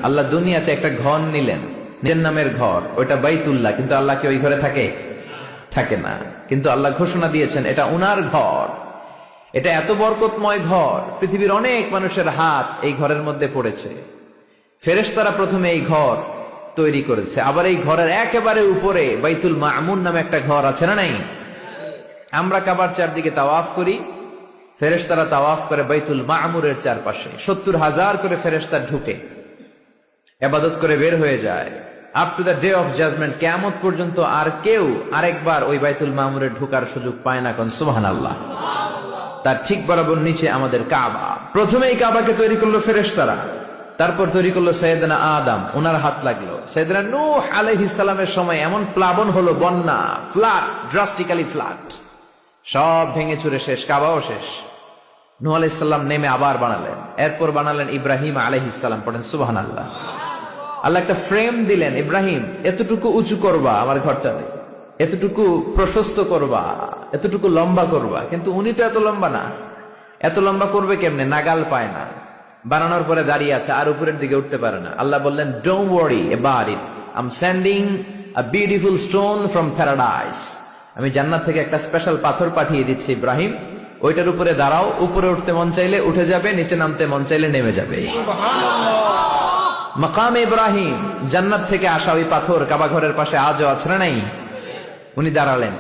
আল্লাহ দুনিয়াতে একটা ঘর নিলেন, নিজের নামের ঘর, ওইটা বাইতুল্লাহ, কিন্তু আল্লাহ কি ওই ঘরে থাকে না। কিন্তু আল্লাহ ঘোষণা দিয়েছেন এটা উনার ঘর, এটা এত বরকতময় ঘর, পৃথিবীর অনেক মানুষের হাত এই ঘরের মধ্যে পড়েছে। ফেরেশতারা প্রথমে এই ঘর তৈরি করেছে, আবার এই ঘরের একেবারে উপরে বাইতুল মামুন নামে একটা ঘর আছে না নাই? আমরা কাবার চারদিকে তাওয়াফ করি, ফেরেশতারা তাওয়াফ করে বাইতুল মামুরের চারপাশে। 70,000 করে ফেরেশতা ঢুকে ইবাদত করে বের হয়ে যায়। Up to the day of judgement, কিয়ামত পর্যন্ত আর কেউ আরেকবার ওই বাইতুল মামুরে ঢোকার সুযোগ পায় না। কোন সুবহানাল্লাহ। তার ঠিক বরাবর নিচে আমাদের কাবা। প্রথমে এই কাবাকে তৈরি করলো ফেরেশতারা, তারপর তৈরি করলো সাইয়েদনা আদম, ওনার হাত লাগলো। সাইয়েদনা নূহ আলাইহিস সালামের সময় এমন প্লাবন হলো, বন্যা, ফ্লাড, ড্রাস্টিক্যালি ফ্লাড, সব ভেঙে চুরে শেষ, কাবাও শেষ। নূহ আলাইহিস সালাম নেমে আবার বানালেন, এরপর বানালেন ইব্রাহিম আলাইহিস সালাম। পড়েন সুবহানাল্লাহ। আল্লাহ একটা ফ্রেম দিলেন, ইব্রাহিম এতটুকু উঁচু করবা আমার ঘরটারে, এতটুকু প্রশস্ত করবা, এতটুকু লম্বা করবা। কিন্তু উনি তো এত লম্বা না, এত লম্বা করবে কেমনে? নাগাল পায় না। বানানোর পরে দাঁড়িয়ে আছে, আর উপরের দিকে উঠতে পারে না। আল্লাহ বললেন, don't worry about it, I am sending a beautiful stone from paradise. আমি জান্নাত থেকে একটা স্পেশাল পাথর পাঠিয়ে দিচ্ছি ইব্রাহিম, ওইটার উপরে দাঁড়াও, উপরে উঠতে মন চাইলে উঠে যাবে, নিচে নামতে মন চাইলে নেমে যাবে। মাকাম ইব্রাহিম, জান্নাত থেকে আসা ওই পাথর কাবা ঘরের পাশে আজও আছে না নাই? উনি দাঁড়ালেন,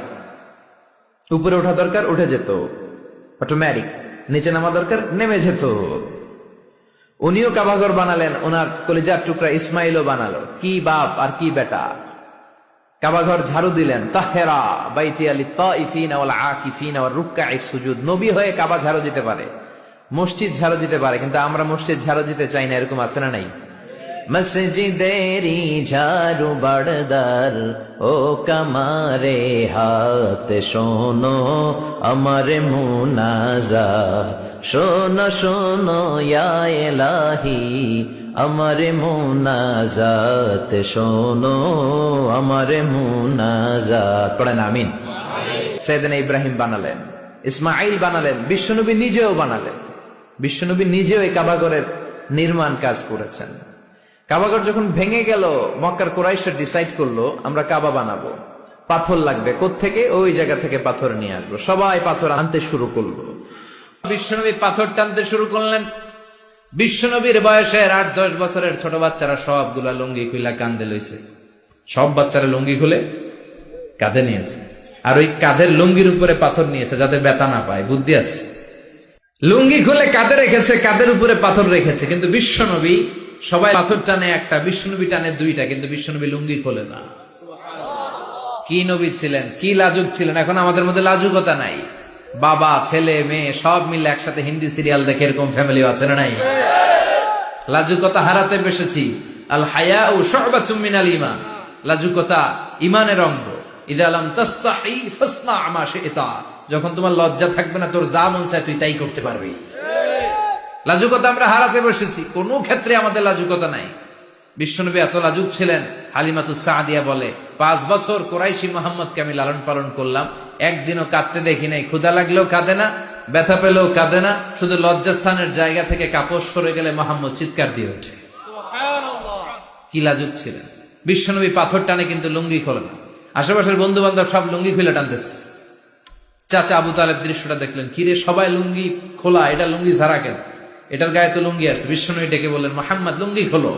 উপরে ওঠা দরকার উঠে যেত অটোমেটিক, নিচে নামা দরকার নেমে যেত। উনিও কাবাঘর বানালেন, ওনার কলিজার টুকরা ইসমাইলও বানালো। কি বাপ আর কি বেটা! কাবাঘর ঝাড়ু দিলেন, তাহেরা বাইতি আলি তাইফিনা ওয়াল আকিফিনা ওয়ার রুকআইস সুজুদ। নবী হয়ে কাবা ঝাড়ু দিতে পারে, মসজিদ ঝাড়ু দিতে পারে, কিন্তু আমরা মসজিদ ঝাড়ু দিতে চাই না। এরকম আছে না নাই? মসজিদেরি ঝাড়ু বারদার, ও কামারে হাত শোনো আমার মুনাজা, শোনো শোনো ইয়া ইলাহি আমার মুনাজাত, শোনো আমার মুনাজাত। পড়েন আমিন। সাইয়েদনা ইব্রাহিম বানালেন, ইসমাইল বানালেন, বিশ্বনবী নিজেও বানালেন। বিশ্বনবী নিজেও এই কাবাঘরের নির্মাণ কাজ করেছেন। কাবাঘর যখন ভেঙে গেল, মক্কার কুরাইশরা ডিসাইড করলো আমরা কাবা বানাবো, পাথর লাগবে। কোত্থেকে? ওই জায়গা থেকে পাথর নিয়ে আসবো। সবাই পাথর আনতে শুরু করলো, বিশ্বনবী পাথর টানতে শুরু করলেন। বিশ্বনবীর বয়সের 8-10 বছরের ছোট বাচ্চারা সবগুলা লুঙ্গি খুলে কাঁধে লইছে। সব বাচ্চারা লুঙ্গি খুলে কাঁধে নিয়েছে, আর ওই কাঁধের লুঙ্গির উপরে পাথর নিয়েছে যাতে ব্যথা না পায়। বুদ্ধি আছে। লুঙ্গি খুলে কাঁধে রেখেছে, কাঁধের উপরে পাথর রেখেছে। কিন্তু বিশ্বনবী, সবাই পাথর টানে একটা, বিশ্বনবী টানে দুইটা, কিন্তু বিশ্বনবী লুঙ্গি খোলে না। কি নবী ছিলেন, কি লাজুক ছিলেন! এখন আমাদের মধ্যে লাজুকতা নাই। বাবা ছেলে মেয়ে সব মিলে একসাথে হিন্দি সিরিয়াল দেখে, এরকম ফ্যামিলিও আছে না নাই? লাজুকতা হারাতে বসেছি। আল হায়াউ শু'বাতুম মিনাল ঈমান, লাজুকতা ঈমানের অঙ্গ। ইযা লাম তাস্তাহি ফাসনা মা শি'তা, যখন তোমার লজ্জা থাকবে না, তোর যা মন চায় তুই তাই করতে পারবি। লাজুকতা আমরা হারাতে বসেছি, কোন ক্ষেত্রে আমাদের লাজুকতা নাই। বিশ্বনবী এত লাজুক ছিলেন, হালিমাতুস সাদিয়া বলে 5 বছর কুরাইশি মুহাম্মদকে আমি লালন পালন করলাম, একদিনও কাঁদতে দেখি নাই। ক্ষুধা লাগলেও কাঁদে না, ব্যথা পেলেও কাঁদে না, শুধু লজ্জাস্থানের জায়গা থেকে কাপড় সরে গেলে মুহাম্মদ চিৎকার দিয়ে ওঠে। কি লাজুক ছিলেন! বিশ্বনবী পাথর টানে কিন্তু লুঙ্গি খোলে না। আশেপাশের বন্ধু বান্ধব সব লুঙ্গি খুলে টানতেছে। চাচা আবু তালেব দৃশ্যটা দেখলেন, কিরে সবাই লুঙ্গি খোলা, এটা লুঙ্গি ছাড়া কেন? এটার গায়ে তো লুঙ্গি আছে। বিশ্বনবী ডেকে বললেন, মুহাম্মদ লুঙ্গি খোলো।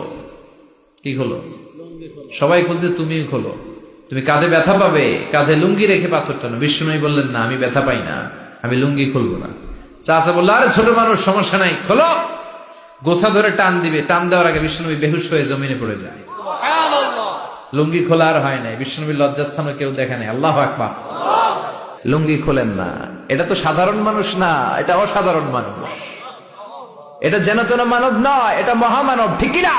কি খোলো? সবাই খুলছে, তুমিও খোলো, তুমি কাঁধে ব্যথা পাবে, কাঁধে লুঙ্গি রেখে পাথর টানো। বিশ্বনবী বললেন, না আমি ব্যথা পাই না, আমি লুঙ্গি খুলবো না। চাচা বলল, আরে ছোট মানুষ, সমস্যা নাই, খোলো। গোছা ধরে টান দিবে, টান দেওয়ার আগে বিশ্বনবী বেহুশ হয়ে জমিনে পড়ে যায়। লুঙ্গি খোলা আর হয় নাই। বিশ্বনবীর লজ্জাস্থানও কেউ দেখে নাই। আল্লাহু আকবার। লুঙ্গি খোলেন না। এটা তো সাধারণ মানুষ না, এটা অসাধারণ মানুষ। এটা যেন তেন মানব নয়, এটা মহামানব। ঠিক না?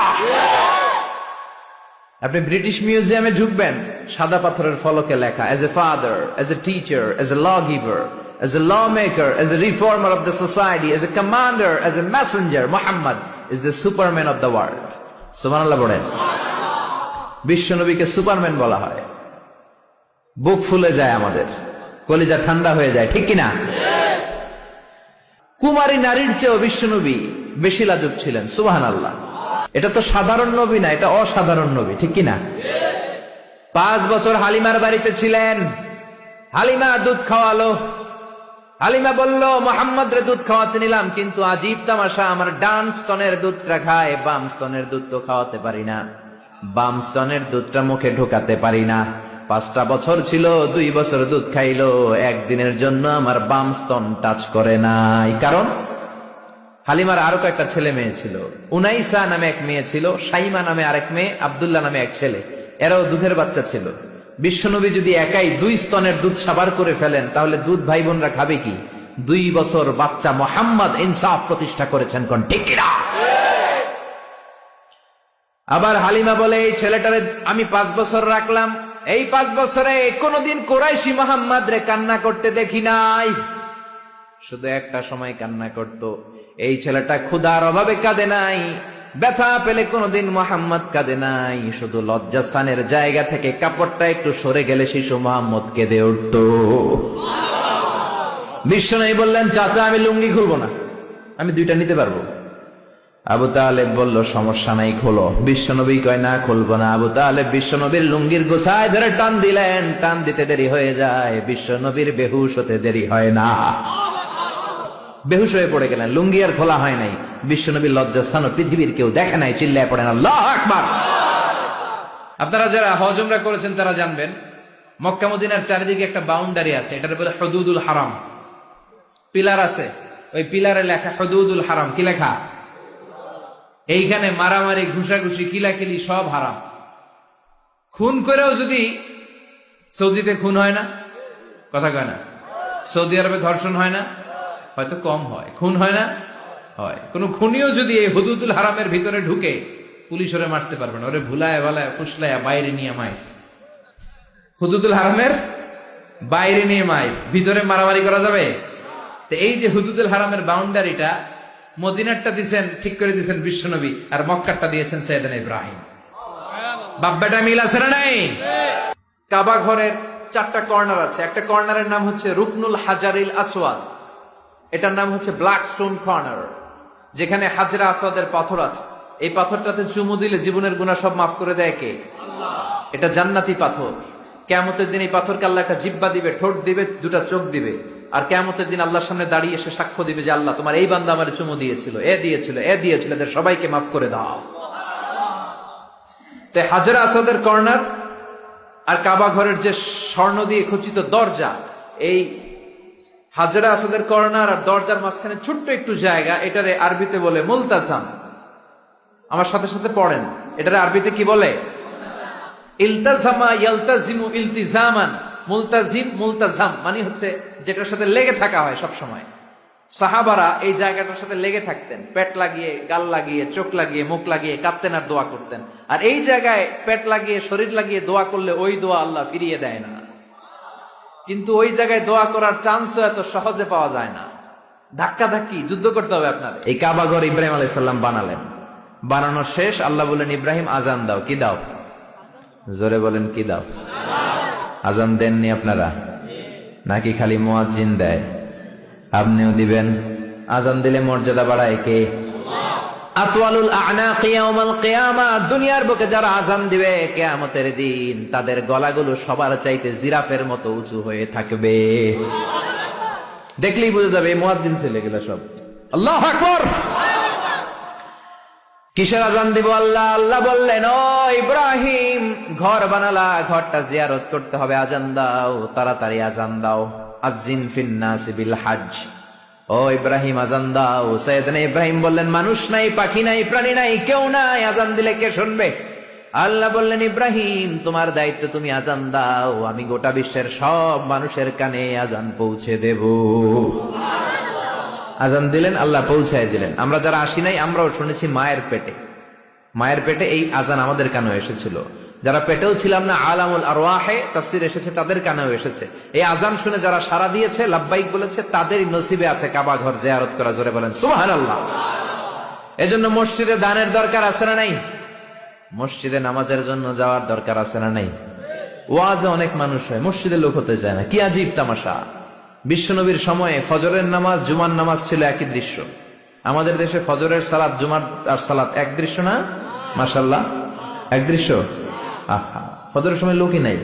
আপনি ব্রিটিশ মিউজিয়ামে ঢুকবেন, সাদা পাথরের ফলকে লেখা, as a father, as a teacher, as a law giver, as a law maker, as a reformer of the society, as a commander, as a messenger, Muhammad is the superman of the world. সুবহানাল্লাহ বলেন। বিশ্বনবীকে Superman বলা হয়। বুক ফুলে যায় আমাদের, কলিজা ঠান্ডা হয়ে যায়। ঠিক কিনা? কুমারী নারীর চেয়েও বিশ্বনবী বেশি লাজুক ছিলেন। সুবহানাল্লাহ। এটা তো সাধারণ নবী না, এটা অসাধারণ নবী, ঠিক কিনা? 5 বছর হালিমার বাড়িতে ছিলেন। হালিমা দুধ খাওয়ালো। হালিমা বলল, মোহাম্মদ রে দুধ খাওয়াতে নিলাম, কিন্তু আজীব তামাশা, আমার ডান স্তনের দুধটা খায়, বাম স্তনের দুধ তো খাওয়াতে পারি না, বাম স্তনের দুধটা মুখে ঢোকাতে পারি না। 5টা বছর ছিল, 2 বছর দুধ খাইলো, একদিনের জন্য আমার বাম স্তন টাচ করে নাই। কারণ হালিমার আরো কয়েকটা ছেলে মেয়ে ছিল। উনাইসা নামে এক মেয়ে ছিল, সাইমা নামে আরেক মেয়ে, আব্দুল্লাহ নামে এক ছেলে। এরাও দুধের বাচ্চা ছিল। বিশ্বনবী যদি একাই 2 স্তনের দুধ সাবার করে ফেলেন, তাহলে দুধ ভাই বোনরা খাবে কি? 2 বছর বাচ্চা মোহাম্মদ ইনসাফ প্রতিষ্ঠা করেছেন, কোন ঠিক কিনা? আবার হালিমা বলে, এই ছেলেটারে আমি 5 বছর রাখলাম, এই 5 বছরে কোনদিন কুরাইশি মোহাম্মদ রে কান্না করতে দেখি নাই। শুধু একটা সময় কান্না করত। এই ছেলেটা ক্ষুধার অভাবে কাঁদে নাই, ব্যথা পেলে কোনদিন মোহাম্মদ কাঁদে নাই, শুধু লজ্জাস্থানের জায়গা থেকে কাপড়টা একটু সরে গেলে শিশু মোহাম্মদ কেঁদে উঠত। বিশ্বনবী বললেন, চাচা আমি লুঙ্গি খুলবো না, আমি 2টা নিতে পারবো। আবু তালেব বলল, সমস্যা নাই, খোলো। বিশ্বনবী কয়, না খুলবো না। আবু তালেব বিশ্বনবীর লুঙ্গির গোছায় ধরে টান দিলেন। টান দিতে দেরি হয়ে যায়, বিশ্বনবীর বেহুশ হতে দেরি হয় না, বেহুশ হয়ে পড়ে গেলেন। লুঙ্গি আর খোলা হয় নাই। বিশ্বনবীর লজ্জাস্থান পৃথিবীর কেউ দেখে নাই, চিল্লায় পড়েন আল্লাহু আকবার। আপনারা যারা হজ উমরা করেছেন তারা জানবেন, মক্কা মদিনার চারিদিকে একটা বাউন্ডারি আছে, এটার বলে হুদুদুল হারাম। পিলার আছে, ওই পিলারে লেখা হুদুদুল হারাম। কি লেখা? এইখানে মারামারি, ঘুষাঘুষি, কিলাকিলি সব হারাম। খুন করেও যদি, সৌদিতে খুন হয় না, কথা কয় না? সৌদি আরবে ধর্ষণ হয় না, হয়তো কম হয়, খুন হয় না, হয়। কোন খুনিও যদি এই হুদুদুল হারামের ভিতরে ঢুকে, পুলিশ ওরে মারতে পারবে না, ওরে ভুলায় ভালায় ফুসলায় বাইরে নিয়ে মায়। হুদুদুল হারামের বাইরে নিয়ে মায়, ভিতরে মারামারি করা যাবে? তো এই যে হুদুদুল হারামের বাউন্ডারিটা, মদিনারটা দিয়েছেন, ঠিক করে দিয়েছেন বিশ্বনবী, আর মক্কারটা দিয়েছেন সাইয়েদনা ইব্রাহিম। বাব্বাটা মিল আছে না নাই? কাবা ঘরের 4টা কর্নার আছে। একটা কর্নারের নাম হচ্ছে রুকনুল হাজারিল আসওয়াদ, এটার নাম হচ্ছে ব্ল্যাক স্টোন কর্নার, যেখানে হাজরা আসওয়াদের পাথর আছে। এই পাথরটাতে চুমু দিলে জীবনের গুনাহ সব মাফ করে দেয় কে? আল্লাহ। এটা জান্নাতি পাথর। কিয়ামতের দিন এই পাথরকে আল্লাহ একটা জিহ্বা দিবে, ঠোঁট দিবে, 2টা চোখ দিবে, আর কিয়ামতের দিন আল্লাহর সামনে দাঁড়িয়ে এসে সাক্ষ্য দিবে যে আল্লাহ তোমার এই বান্দা আমারে চুমু দিয়েছিল, এ দিয়েছিল, এ দিয়েছিল, এদের সবাইকে মাফ করে দাও। তাই হাজরা আসওয়াদের কর্নার আর কাবা ঘরের যে স্বর্ণ দিয়ে খচিত দরজা, এই হাজরা আসওয়াদের কর্নার আর দরজার মাঝখানে ছোট্ট একটু জায়গা, এটারে আরবিতে বলে মুলতাজাম। আমার সাথে সাথে পড়েন, এটারে আরবিতে কি বলে? ইলতাজামা ইয়ালতাজিমু ইলতিজামান। মুলতাজিম, মুলতাজাম মানে হচ্ছে যেটার সাথে লেগে থাকা হয় সব সময়। সাহাবারা এই জায়গাটার সাথে লেগে থাকতেন, পেট লাগিয়ে, গাল লাগিয়ে, চোখ লাগিয়ে, মুখ লাগিয়ে কাঁদতেন আর দোয়া করতেন। আর এই জায়গায় পেট লাগিয়ে, শরীর লাগিয়ে দোয়া করলে ওই দোয়া আল্লাহ ফিরিয়ে দেয় না। কিন্তু ওই জায়গায় দোয়া করার চান্সও এত সহজে পাওয়া যায় না, ধাক্কা ধাক্কি যুদ্ধ করতে হবে আপনার। এই কাবা ঘর ইব্রাহিম আলাইহিস সালাম বানালেন। বানানোর শেষ, আল্লাহ বলেন, ইব্রাহিম আজান দাও। কি দাও? জোরে বলেন, কি দাও? আজান দেননি আপনারা নাকি খালি মুয়াজ্জিন দেয়? আপনিও দিবেন। আজান দিলে মর্যাদা বাড়ায় কে? আতওয়ালুল আ'নাকি ইয়াউমাল কিয়ামা। দুনিয়ার বুকে যারা আজান দিবে কিয়ামতের দিন, তাদের গলাগুলো সবার চাইতে জিরাফের মতো উঁচু হয়ে থাকবে। দেখলেই বুঝে যাবে মুয়াজ্জিন ছেলে গেলা সব। আল্লাহু আকবার। কিসের আজান দিব? আল্লাহ আল্লাহ বললেন, ও ইব্রাহিম, ঘর বানালা, ঘরটা জিয়ারত করতে হবে, আজান দাও, তাড়াতাড়ি আজান দাও। আযিন ফিন নাস বিল হজ। ও ইব্রাহিম আজান দাও। সাইয়েদনা ইব্রাহিম বললেন, মানুষ নাই, পাখি নাই, প্রাণী নাই, কেউ নাই, আজান দিলে কে শুনবে? আল্লাহ বললেন, ইব্রাহিম তোমার দায়িত্ব, তুমি আজান দাও, আমি গোটা বিশ্বের সব মানুষের কানে আজান পৌঁছে দেব। আজান দিলেন, আল্লাহ পৌঁছায় দিলেন। আমরা যারা আসি নাই, আমরাও শুনেছি মায়ের পেটে। মায়ের পেটে এই আজান আমাদের কানেও এসেছিল। যারা পেটেও ছিলাম না, আলামুল আরওয়াহে তাফসীর এসেছে, তাদের কানেও এসেছে। এই আজান শুনে যারা সাড়া দিয়েছে, লাব্বাইক বলেছে, তাদেরই নসিবে আছে কাবা ঘর জিয়ারত করা। জোরে বলেন সুবহানাল্লাহ। এজন্য মসজিদে দানের দরকার আছে না নাই? মসজিদে নামাজের জন্য যাওয়ার দরকার আছে না নাই? ওয়াজে অনেক মানুষ হয়, মসজিদে লোক হতে যায় না। কি আজীব তামাশা! বিশ্বনবীর সময়ে ফজরের নামাজ, জুমার নামাজ ছিল একই দৃশ্য। আমাদের দেশে ফজরের সালাত জুমার আর সালাত এক দৃশ্য না? মাশাআল্লাহ, এক দৃশ্য। আহা, ফজরের সময় লোকই নাই,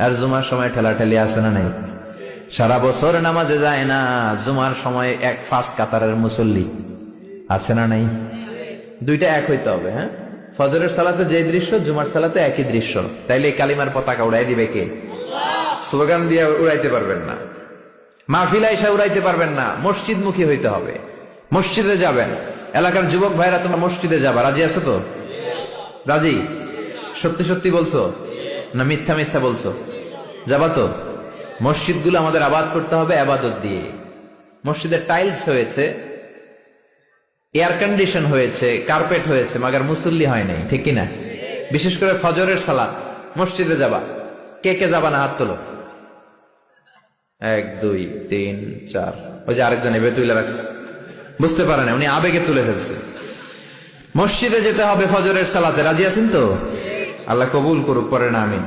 আর জুমার সময় ঠেলাঠেলি আছে না নাই? সারা বছর নামাজে যায় না, জুমার সময় এক ফার্স্ট কাতারের মুসল্লি আছে না নাই? দুইটা এক হইতে হবে। হ্যাঁ, ফজরের সালাতে যে দৃশ্য, জুমার সালাতে একই দৃশ্য। তাইলে কালিমার পতাকা উড়াই দিবে কে? স্লোগান দিয়ে উড়াইতে পারবেন না, মাহফিল আইসা উড়াইতে পারবেন না, মসজিদ মুখী হইতে হবে। মসজিদে যাবেন, এলাকার যুবক ভাইরা তোমরা মসজিদে যাবা, রাজি আছো তো? রাজি? সত্যি সত্যি বলছো না মিথ্যা মিথ্যা বলছো? যাবা তো? মসজিদগুলো আমাদের আবাদ করতে হবে আবাদত দিয়ে। মসজিদের টাইলস হয়েছে, এয়ার কন্ডিশন হয়েছে, কার্পেট হয়েছে, মাগার মুসল্লি হয় নাই, ঠিক কিনা? বিশেষ করে ফজরের সালাত মসজিদে যাবা, কে কে যাবা না হাত তোলো। 1 2 3 4, ওই যে আরেকজন এভাবে তুলে রাখছে, বুঝতে পারে না, উনি আবেগে তুলে ফেলছে। মসজিদে যেতে হবে ফজরের সালাতে, রাজি আছেন তো? আল্লাহ কবুল করুক, পরে না আমি